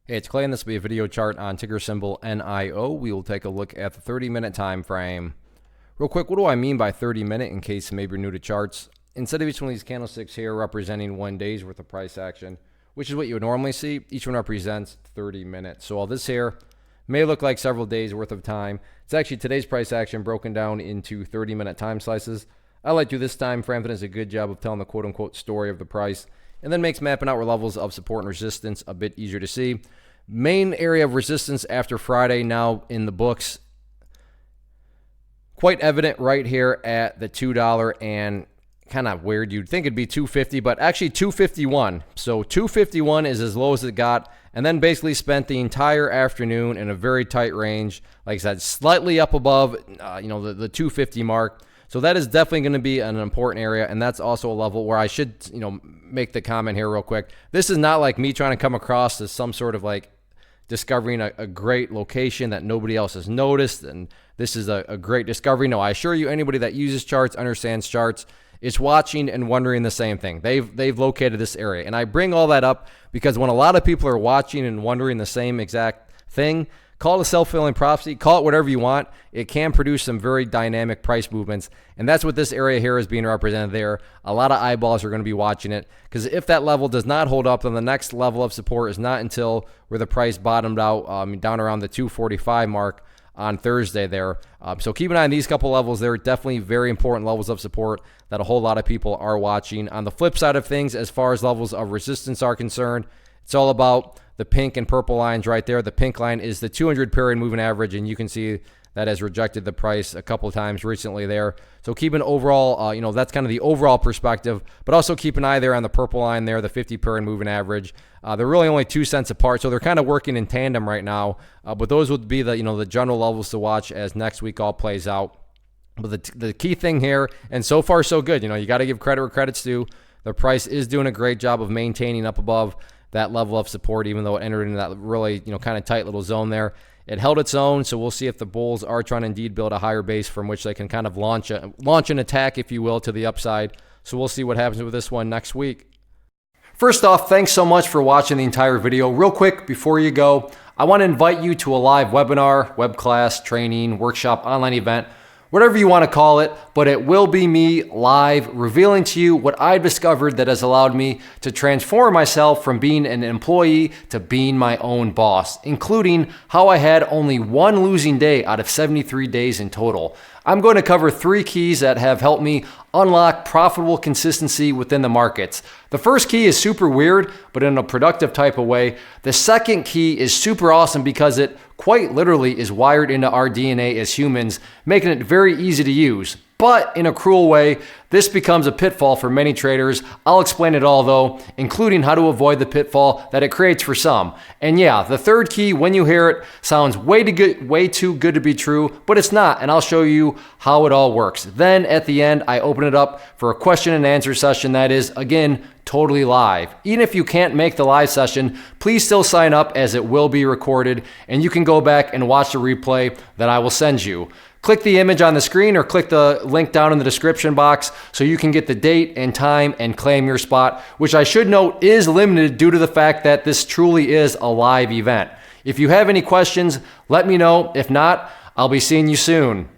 Hey, it's Clay, and this will be a video chart on ticker symbol NIO. We will take a look at the 30-minute time frame. Real quick, what do I mean by 30-minute in case maybe you're new to charts? Instead of each one of these candlesticks here representing 1 day's worth of price action, which is what you would normally see, each one represents 30 minutes. So all this here may look like several days worth of time. It's actually today's price action broken down into 30-minute time slices. I like to do this time frame that does a good job of telling the quote-unquote story of the price, and then makes mapping out where levels of support and resistance a bit easier to see. Main area of resistance after Friday now in the books. Quite evident right here at the $2 and kind of weird. You'd think it'd be 250, but actually 251. So 251 is as low as it got, and then basically spent the entire afternoon in a very tight range. Like I said, slightly up above, the 250 mark. So that is definitely going to be an important area, and that's also a level where I should, make the comment here real quick. This is not like me trying to come across as some sort of like discovering a great location that nobody else has noticed, and this is a great discovery. No, I assure you, anybody that uses charts, understands charts, is watching and wondering the same thing. They've located this area, and I bring all that up because when a lot of people are watching and wondering the same exact thing, call it a self-fulfilling prophecy, call it whatever you want. It can produce some very dynamic price movements, and that's what this area here is being represented there. A lot of eyeballs are going to be watching it, because if that level does not hold up, then the next level of support is not until where the price bottomed out down around the 245 mark on Thursday there. So keep an eye on these couple levels. They're definitely very important levels of support that a whole lot of people are watching. On the flip side of things, as far as levels of resistance are concerned, it's all about the pink and purple lines right there. The pink line is the 200 period moving average, and you can see that has rejected the price a couple of times recently there. So keep an overall, that's kind of the overall perspective, but also keep an eye there on the purple line there, the 50 period moving average. They're really only 2 cents apart, so they're kind of working in tandem right now. But those would be the general levels to watch as next week all plays out. But the key thing here, and so far so good, you got to give credit where credit's due. The price is doing a great job of maintaining up above that level of support, even though it entered into that really, kind of tight little zone there. It held its own, so we'll see if the bulls are trying to indeed build a higher base from which they can kind of launch an attack, if you will, to the upside. So we'll see what happens with this one next week. First off, thanks so much for watching the entire video. Real quick, before you go, I want to invite you to a live webinar, web class, training, workshop, online event, whatever you want to call it, but it will be me live revealing to you what I've discovered that has allowed me to transform myself from being an employee to being my own boss, including how I had only one losing day out of 73 days in total. I'm going to cover 3 keys that have helped me unlock profitable consistency within the markets. The first key is super weird, but in a productive type of way. The second key is super awesome because it quite literally is wired into our DNA as humans, making it very easy to use. But in a cruel way, this becomes a pitfall for many traders. I'll explain it all though, including how to avoid the pitfall that it creates for some. And yeah, the third key, when you hear it, sounds way too good to be true, but it's not, and I'll show you how it all works. Then at the end, I open it up for a question and answer session that is, again, totally live. Even if you can't make the live session, please still sign up as it will be recorded, and you can go back and watch the replay that I will send you. Click the image on the screen or click the link down in the description box so you can get the date and time and claim your spot, which I should note is limited due to the fact that this truly is a live event. If you have any questions, let me know. If not, I'll be seeing you soon.